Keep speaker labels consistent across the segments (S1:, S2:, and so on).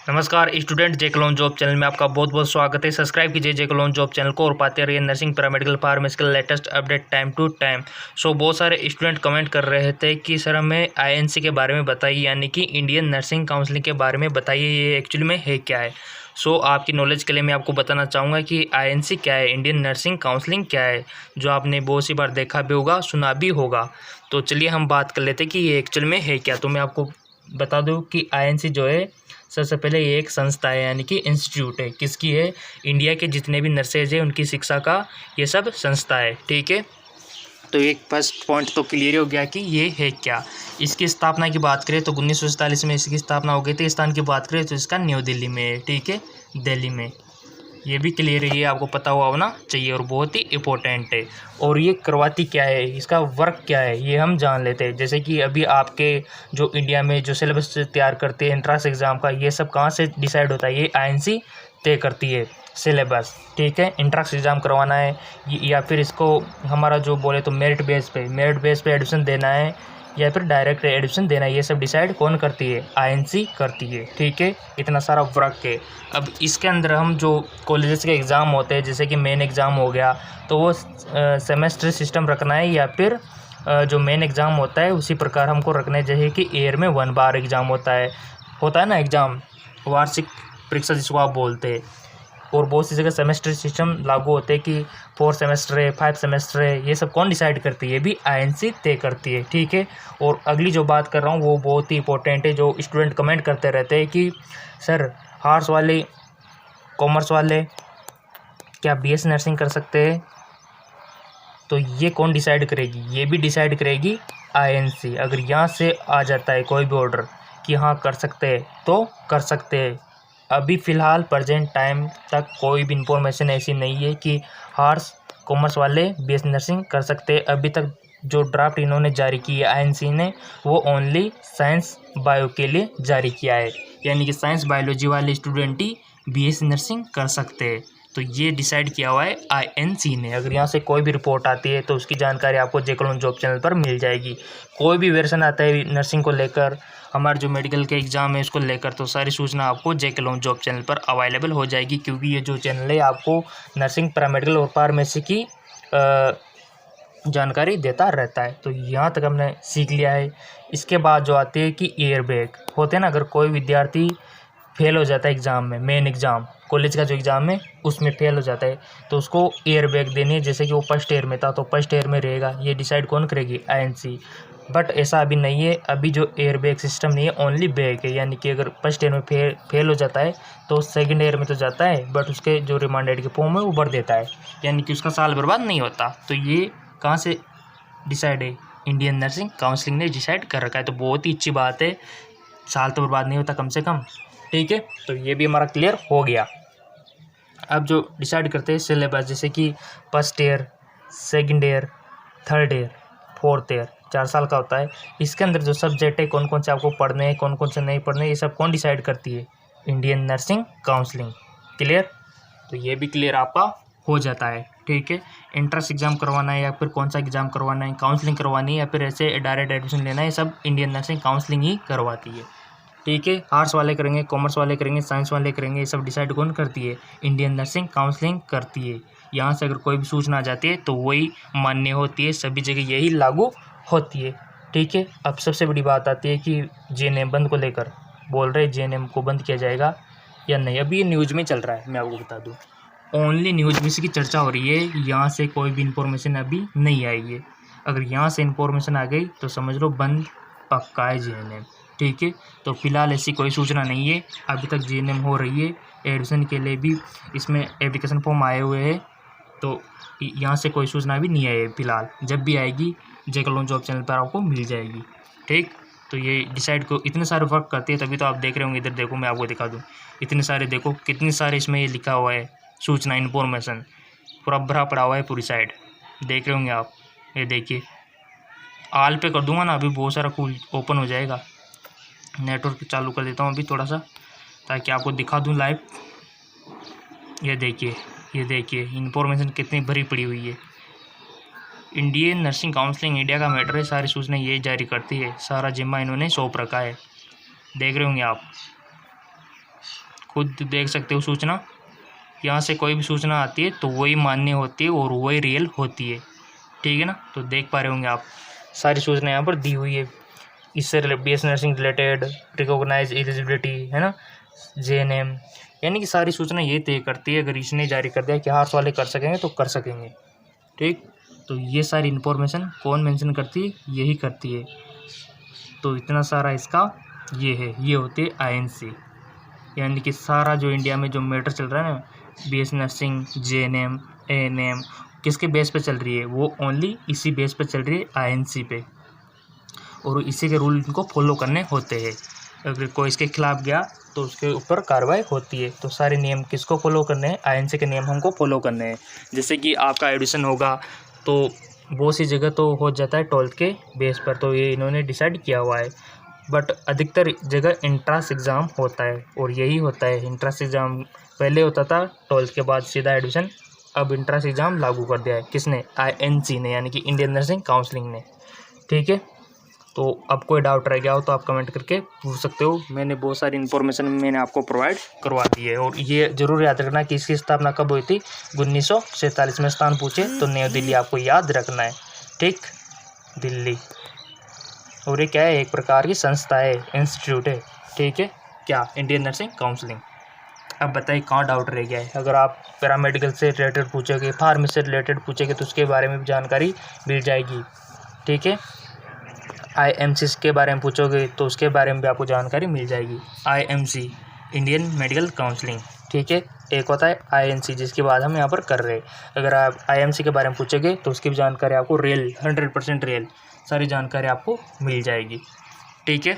S1: नमस्कार student, जेकलोन job channel में आपका बहुत बहुत स्वागत है। सब्सक्राइब कीजिए जेकलोन जॉब चैनल को और पाते रहिए nursing, paramedical, pharmaceutical latest update time to time. बहुत सारे स्टूडेंट कमेंट कर रहे थे कि सर हमें आईएनसी के बारे में बताइए, यानी कि इंडियन नर्सिंग काउंसिलिंग के बारे में बताइए, ये एक्चुअली में है क्या है। आपकी नॉलेज के लिए मैं आपको बताना चाहूँगा कि आईएनसी क्या है, इंडियन नर्सिंग काउंसिलिंग क्या है, जो आपने बहुत सी बार देखा भी होगा, सुना भी होगा। तो चलिए हम बात कर लेते हैं कि ये एक्चुअल में है क्या। तो मैं आपको बता दूं कि आईएनसी जो है, सबसे पहले ये एक संस्था है, यानी कि इंस्टीट्यूट है। किसकी है? इंडिया के जितने भी नर्सेज हैं उनकी शिक्षा का ये सब संस्था है। ठीक है, तो एक फर्स्ट पॉइंट तो क्लियर हो गया कि ये है क्या। इसकी स्थापना की बात करें तो 1947 में इसकी स्थापना हो गई थी। स्थान की बात करें तो इसका न्यू दिल्ली में है। ठीक है, दिल्ली में। ये भी क्लियर है, ये आपको पता हुआ होना चाहिए और बहुत ही इम्पोर्टेंट है। और ये करवाती क्या है, इसका वर्क क्या है, ये हम जान लेते हैं। जैसे कि अभी आपके जो इंडिया में जो सिलेबस तैयार करते हैं एंट्रेंस एग्ज़ाम का, ये सब कहाँ से डिसाइड होता है? ये आईएनसी तय करती है सिलेबस। ठीक है, एंट्रेंस एग्ज़ाम करवाना है या फिर इसको हमारा जो बोले तो मेरिट बेस पे एडमिशन देना है या फिर डायरेक्ट एडमिशन देना है, ये सब डिसाइड कौन करती है? आईएनसी करती है। ठीक है, इतना सारा वर्क है। अब इसके अंदर हम जो कॉलेजेस के एग्ज़ाम होते हैं, जैसे कि मेन एग्ज़ाम हो गया, तो वो सेमेस्टर सिस्टम रखना है या फिर जो मेन एग्ज़ाम होता है उसी प्रकार हमको रखना है। जैसे कि ईयर में 1 बार एग्ज़ाम होता है ना एग्ज़ाम, वार्षिक परीक्षा जिसको आप बोलते हैं। और बहुत सी जगह सेमेस्टर सिस्टम लागू होते हैं कि 4 सेमेस्टर है, 5 सेमेस्टर है। ये सब कौन डिसाइड करती है? ये भी आईएनसी तय करती है। ठीक है, और अगली जो बात कर रहा हूँ वो बहुत ही इंपॉर्टेंट है। जो स्टूडेंट कमेंट करते रहते हैं कि सर आर्ट्स वाले, कॉमर्स वाले क्या बीएससी नर्सिंग कर सकते हैं? तो ये कौन डिसाइड करेगी? ये भी डिसाइड करेगी आईएनसी। अगर यहाँ से आ जाता है कोई भी ऑर्डर कि हाँ कर सकते हैं तो कर सकते हैं। अभी फ़िलहाल प्रेजेंट टाइम तक कोई भी इंफॉर्मेशन ऐसी नहीं है कि आर्ट्स कॉमर्स वाले बीएससी नर्सिंग कर सकते हैं। अभी तक जो ड्राफ्ट इन्होंने जारी की है आईएनसी ने, वो ओनली साइंस बायो के लिए जारी किया है, यानी कि साइंस बायोलॉजी वाले स्टूडेंट ही बीएससी नर्सिंग कर सकते हैं। तो ये डिसाइड किया हुआ है आईएनसी ने। अगर यहाँ से कोई भी रिपोर्ट आती है तो उसकी जानकारी आपको जेकलोन जॉब चैनल पर मिल जाएगी। कोई भी वर्जन आता है नर्सिंग को लेकर, हमारे जो मेडिकल के एग्ज़ाम है उसको लेकर, तो सारी सूचना आपको जेकलोन जॉब चैनल पर अवेलेबल हो जाएगी। क्योंकि ये जो चैनल है आपको नर्सिंग, पैरामेडिकल और फार्मेसी की जानकारी देता रहता है। तो यहाँ तक हमने सीख लिया है। इसके बाद जो आती है कि एयर बैग होते हैं ना, अगर कोई विद्यार्थी फेल हो जाता है एग्ज़ाम में, मेन एग्ज़ाम कॉलेज का जो एग्ज़ाम है उसमें फेल हो जाता है, तो उसको एयर बैग देनी है। जैसे कि वो फर्स्ट ईयर में था तो फर्स्ट ईयर में रहेगा। ये डिसाइड कौन करेगी? आईएनसी। बट ऐसा अभी नहीं है। अभी जो एयर बैग सिस्टम नहीं है, ओनली बैग है। यानी कि अगर फर्स्ट ईयर में फेल हो जाता है तो सेकंड ईयर में तो जाता है, बट उसके जो रिमांडेड के फॉर्म है वो भर देता है, यानी कि उसका साल बर्बाद नहीं होता। तो ये कहाँ से डिसाइड है? इंडियन नर्सिंग काउंसिलिंग ने डिसाइड कर रखा है। तो बहुत ही अच्छी बात है, साल तो बर्बाद नहीं होता कम से कम। ठीक है, तो ये भी हमारा क्लियर हो गया। अब जो डिसाइड करते हैं सिलेबस, जैसे कि first year, second year, third year, fourth year, 4 साल का होता है। इसके अंदर जो सब्जेक्ट है, कौन कौन से आपको पढ़ने हैं, कौन कौन से नहीं पढ़ने, ये सब कौन डिसाइड करती है? Indian nursing counselling. क्लियर? तो ये भी क्लियर आपका हो जाता है। ठीक है, एंट्रेंस एग्जाम करवाना है या फिर कौन सा एग्जाम करवाना है, काउंसलिंग करवानी है या फिर ऐसे डायरेक्ट एडमिशन लेना है, सब इंडियन नर्सिंग काउंसलिंग ही करवाती है। ठीक है, आर्ट्स वाले करेंगे, कॉमर्स वाले करेंगे, साइंस वाले करेंगे, ये सब डिसाइड कौन करती है? इंडियन नर्सिंग काउंसलिंग करती है। यहाँ से अगर कोई भी सूचना आ जाती है तो वही मान्य होती है, सभी जगह यही लागू होती है। ठीक है, अब सबसे बड़ी बात आती है कि जेएनएम बंद को लेकर बोल रहे, जेएनएम को बंद किया जाएगा या नहीं। अभी ये न्यूज़ में चल रहा है, मैं आपको बता दूँ, ओनली न्यूज़ में इसकी चर्चा हो रही है। यहाँ से कोई भी इंफॉर्मेशन अभी नहीं आई है। अगर यहाँ से इंफॉर्मेशन आ गई तो समझ लो बंद पक्का है जेएनएम। ठीक है, तो फिलहाल ऐसी कोई सूचना नहीं है। अभी तक जेएनएम हो रही है, एडमिशन के लिए भी इसमें एप्लीकेशन फॉर्म आए हुए हैं। तो यहाँ से कोई सूचना भी नहीं आई है फिलहाल। जब भी आएगी जेकलोन जॉब चैनल पर आपको मिल जाएगी। ठीक, तो ये डिसाइड को इतने सारे वर्क करते हैं, तभी तो आप देख रहे होंगे। इधर देखो, मैं आपको दिखा दूँ, इतने सारे देखो, कितने सारे इसमें ये लिखा हुआ है, सूचना, इन्फॉर्मेशन पूरा भरा पड़ा हुआ है पूरी साइड। देख रहे होंगे आप, ये देखिए। आल पे कर दूंगा ना, अभी बहुत सारा कूल ओपन हो जाएगा। नेटवर्क चालू कर देता हूँ अभी थोड़ा सा, ताकि आपको दिखा दूँ लाइव। ये देखिए, ये देखिए इन्फॉर्मेशन कितनी भरी पड़ी हुई है। इंडियन नर्सिंग काउंसलिंग इंडिया का मैटर है, सारी सूचना ये जारी करती है। सारा जिम्मा इन्होंने सौंप रखा है, देख रहे होंगे आप। खुद देख सकते हो सूचना, यहाँ से कोई भी सूचना आती है तो वही मान्य होती है और वही रियल होती है, ठीक है ना। तो देख पा रहे होंगे आप सारी सूचना यहाँ पर दी हुई है, इससे BS nursing related, recognise eligibility है ना, JNM, यानी कि सारी सूचना ये तय करती है। अगर इसने जारी कर दिया कि आर्ट्स वाले कर सकेंगे तो कर सकेंगे, ठीक। तो ये सारी इन्फॉर्मेशन कौन मेंशन करती है, यही करती है। तो इतना सारा इसका ये है, ये होती है INC, यानी कि सारा जो इंडिया में जो मैटर चल रहा है ना, BS नर्सिंग, JNM, ANM किसके बेस पे चल रही है, वो ओनली इसी बेस पे चल रही है, INC पे, और इसी के रूल इनको फॉलो करने होते हैं। अगर कोई इसके खिलाफ गया तो उसके ऊपर कार्रवाई होती है। तो सारे नियम किसको फॉलो करने हैं, INC के नियम हमको फॉलो करने हैं। जैसे कि आपका एडमिशन होगा तो बहुत सी जगह तो हो जाता है 12th के बेस पर, तो ये इन्होंने डिसाइड किया हुआ है, बट अधिकतर जगह इंट्रांस एग्ज़ाम होता है, और यही होता है इंट्रांस एग्ज़ाम। पहले होता था 12th के बाद सीधा एडमिशन, अब इंट्रांस एग्ज़ाम लागू कर दिया है किसने, INC ने, यानी कि इंडियन नर्सिंग काउंसिलिंग ने, ठीक है। तो अब कोई डाउट रह गया हो तो आप कमेंट करके पूछ सकते हो। मैंने बहुत सारी इन्फॉर्मेशन मैंने आपको प्रोवाइड करवा दी है। और ये ज़रूर याद रखना कि इसकी स्थापना कब हुई थी, 1947 में। स्थान पूछे तो नई दिल्ली आपको याद रखना है, ठीक, दिल्ली। और ये क्या है, एक प्रकार की संस्था है, इंस्टीट्यूट है, ठीक है, क्या, इंडियन नर्सिंग काउंसिलिंग। अब बताइए कहाँ डाउट रह गया है। अगर आप पैरामेडिकल से रिलेटेड पूछोगे, फार्मेसी से रिलेटेड पूछोगे तो उसके बारे में भी जानकारी मिल जाएगी, ठीक है। IMC के बारे में पूछोगे तो उसके बारे में भी आपको जानकारी मिल जाएगी। IMC इंडियन मेडिकल काउंसलिंग, ठीक है। एक होता है INC जिसकी बात हम यहाँ पर कर रहे हैं। अगर आप IMC के बारे में पूछोगे तो उसकी भी जानकारी आपको रियल 100% रियल सारी जानकारी आपको मिल जाएगी, ठीक है।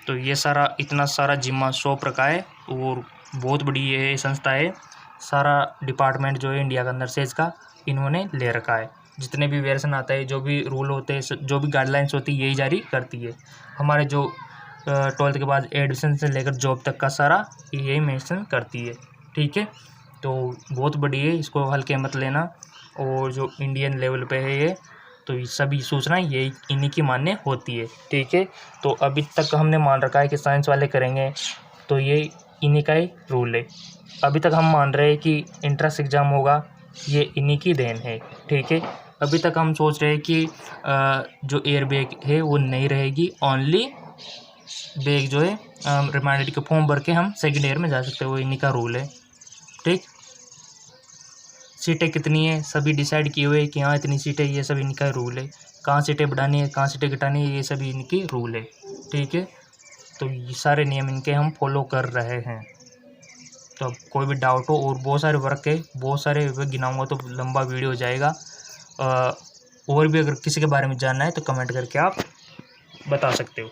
S1: तो ये सारा इतना सारा जिम्मा सौंप रखा है, और बहुत बड़ी ये संस्था है। सारा डिपार्टमेंट जो है इंडिया के अंदर से इसका इन्होंने ले रखा है। जितने भी वेरिएशन आता है, जो भी रूल होते हैं, जो भी गाइडलाइंस होती है, यही जारी करती है। हमारे जो 12th के बाद एडमिशन से लेकर जॉब तक का सारा यही मेंशन करती है, ठीक है। तो बहुत बड़ी है, इसको हल्के मत लेना। और जो इंडियन लेवल पे है ये, तो ये सभी सूचना यही इन्हीं की मान्य होती है, ठीक है। तो अभी तक हमने मान रखा है कि साइंस वाले करेंगे, तो ये इन्हीं का ही रूल है। अभी तक हम मान रहे हैं कि इंट्रेंस एग्ज़ाम होगा, ये इन्हीं की देन है, ठीक है। अभी तक हम सोच रहे हैं कि जो एयर बैग है वो नहीं रहेगी, ओनली बैग जो है रिमाइंडर के फॉर्म भर के हम सेकेंड ईयर में जा सकते हैं, वो इन्हीं का रूल है, ठीक। सीटें कितनी है सभी डिसाइड किए हुए हैं कि हाँ इतनी सीटें, ये सब इनका रूल है। कहाँ सीटें बढ़ानी है, कहाँ सीटें घटानी है, ये सभी इनकी रूल है, ठीक है। तो ये सारे नियम इनके हम फॉलो कर रहे हैं। तो अब कोई भी डाउट हो, और बहुत सारे वर्क है, बहुत सारे गिनाऊंगा तो लंबा वीडियो हो जाएगा। और भी अगर किसी के बारे में जानना है तो कमेंट करके आप बता सकते हो।